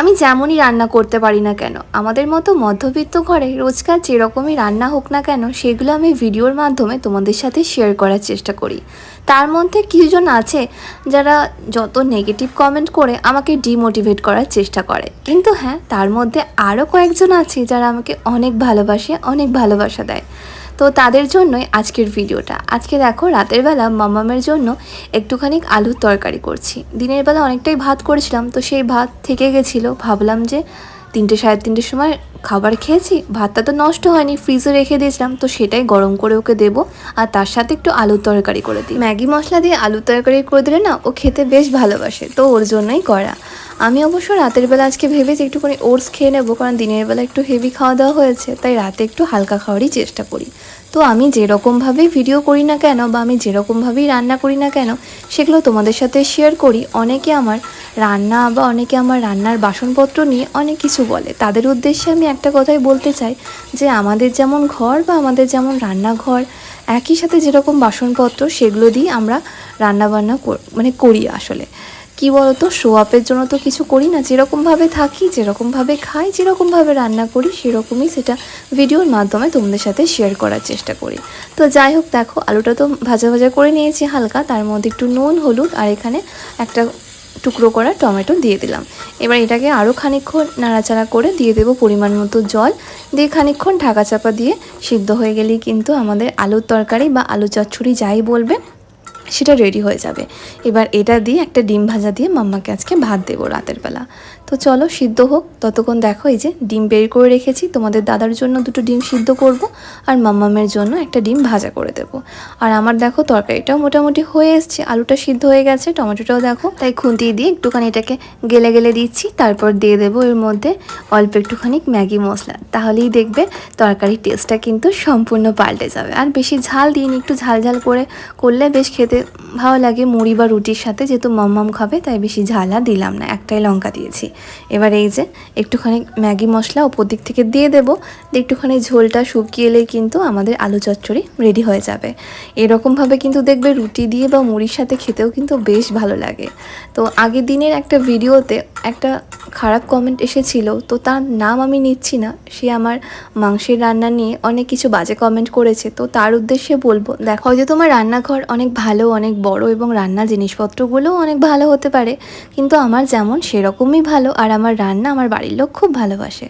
আমি যেমনই রান্না করতে পারি না কেন, আমাদের মতো মধ্যবিত্ত ঘরে রোজকার যেরকমই রান্না হোক না কেন, সেগুলো আমি ভিডিওর মাধ্যমে তোমাদের সাথে শেয়ার করার চেষ্টা করি। তার মধ্যে কিছুজন আছে যারা যত নেগেটিভ কমেন্ট করে আমাকে ডিমোটিভেট করার চেষ্টা করে, কিন্তু হ্যাঁ, তার মধ্যে আরও কয়েকজন আছে যারা আমাকে অনেক ভালোবাসে, অনেক ভালোবাসা দেয়। তো তাদের জন্যই আজকের ভিডিওটা। আজকে দেখো, রাতের বেলা মাম্মামের জন্য একটুখানি আলুর তরকারি করছি। দিনের বেলা অনেকটাই ভাত করেছিলাম, তো সেই ভাত থেকে গেছিলো। ভাবলাম যে 3টে সাড়ে 3টের সময় খাবার খেয়েছি, ভাতটা তো নষ্ট হয়নি, ফ্রিজে রেখে দিয়েছিলাম, তো সেটাই গরম করে ওকে দেবো। আর তার সাথে একটু আলুর তরকারি করে দিই। ম্যাগি মশলা দিয়ে আলুর তরকারি করে দিলে না, ও খেতে বেশ ভালোবাসে, তো ওর জন্যই করা। আমি অবশ্য রাতের বেলা আজকে ভেবেছি একটুখানি ওটস খেয়ে নেবো, কারণ দিনের বেলা একটু হেভি খাওয়া দাওয়া হয়েছে, তাই রাতে একটু হালকা খাওয়ারই চেষ্টা করি। তো আমি যেরকমভাবেই ভিডিও করি না কেন, বা আমি যেরকমভাবেই রান্না করি না কেন, সেগুলো তোমাদের সাথে শেয়ার করি। অনেকে আমার রান্না বা অনেকে আমার রান্নার বাসনপত্র নিয়ে অনেক কিছু বলে। তাদের উদ্দেশ্যে আমি একটা কথাই বলতে চাই, যে আমাদের যেমন ঘর বা আমাদের যেমন রান্নাঘর, একই সাথে যেরকম বাসনপত্র, সেগুলো দিয়ে আমরা রান্নাবান্না করি আসলে। কি বলতো, শো আপের জন্য তো কিছু করি না। যেরকমভাবে থাকি, যেরকমভাবে খাই, যেরকমভাবে রান্না করি, সেরকমই সেটা ভিডিওর মাধ্যমে তোমাদের সাথে শেয়ার করার চেষ্টা করি। তো যাই হোক, দেখো আলুটা তো ভাজা ভাজা করে নিয়েছি হালকা, তার মধ্যে একটু নুন, হলুদ আর এখানে একটা টুকরো করা টমেটো দিয়ে দিলাম। এবার এটাকে আরও খানিকক্ষণ নাড়াচাড়া করে দিয়ে দেবো পরিমাণ মতো জল, দিয়ে খানিকক্ষণ ঢাকা চাপা দিয়ে সিদ্ধ হয়ে গেলেই কিন্তু আমাদের আলুর তরকারি বা আলু চচ্চড়ি যাই বলবে, সেটা রেডি হয়ে যাবে। এবার এটা দিয়ে একটা ডিম ভাজা দিয়ে মাম্মাকে আজকে ভাত দেবো রাতের বেলা। তো চলো সিদ্ধ হোক, ততক্ষণ দেখো এই যে ডিম বের করে রেখেছি। তোমাদের দাদার জন্য 2টো ডিম সিদ্ধ করব, আর মাম্মামের জন্য একটা ডিম ভাজা করে দেবো। আর আমার দেখো তরকারিটাও মোটামুটি হয়ে এসছে, আলুটা সিদ্ধ হয়ে গেছে, টমেটোটাও দেখো, তাই খুন্তি দিয়ে একটুখানি এটাকে গেলে গেলে দিচ্ছি। তারপর দিয়ে দেবো এর মধ্যে অল্প একটুখানি ম্যাগি মশলা, তাহলেই দেখবে তরকারির টেস্টটা কিন্তু সম্পূর্ণ পাল্টে যাবে। আর বেশি ঝাল দিইনি, একটু ঝাল ঝাল করে করলে বেশ খেতে ভালো লাগে মুড়ি বা রুটির সাথে, যেহেতু মাম্মাম খাবে তাই বেশি ঝাল আর দিলাম না, একটাই লঙ্কা দিয়েছি। এবার এই যে একটুখানি ম্যাগি মশলা ওপর দিক থেকে দিয়ে দেবো, একটুখানি ঝোলটা শুকিয়ে এলেই কিন্তু আমাদের আলু চচ্চড়ি রেডি হয়ে যাবে। এরকমভাবে কিন্তু দেখবে রুটি দিয়ে বা মুড়ির সাথে খেতেও কিন্তু বেশ ভালো লাগে। তো আগের দিনের একটা ভিডিওতে একটা খারাপ কমেন্ট এসেছিল, তো তার নাম আমি নিচ্ছি না। সে আমার মাংসের রান্না নিয়ে অনেক কিছু বাজে কমেন্ট করেছে, তো তার উদ্দেশ্যে বলবো, দেখো হয়তো তোমার রান্নাঘর অনেক ভালো, অনেক বড়, এবং রান্না জিনিসপত্রগুলোও অনেক ভালো হতে পারে, কিন্তু আমার যেমন সেরকমই ভালো, আর আমার রান্না আমার বাড়ির লোক খুব ভালোবাসে।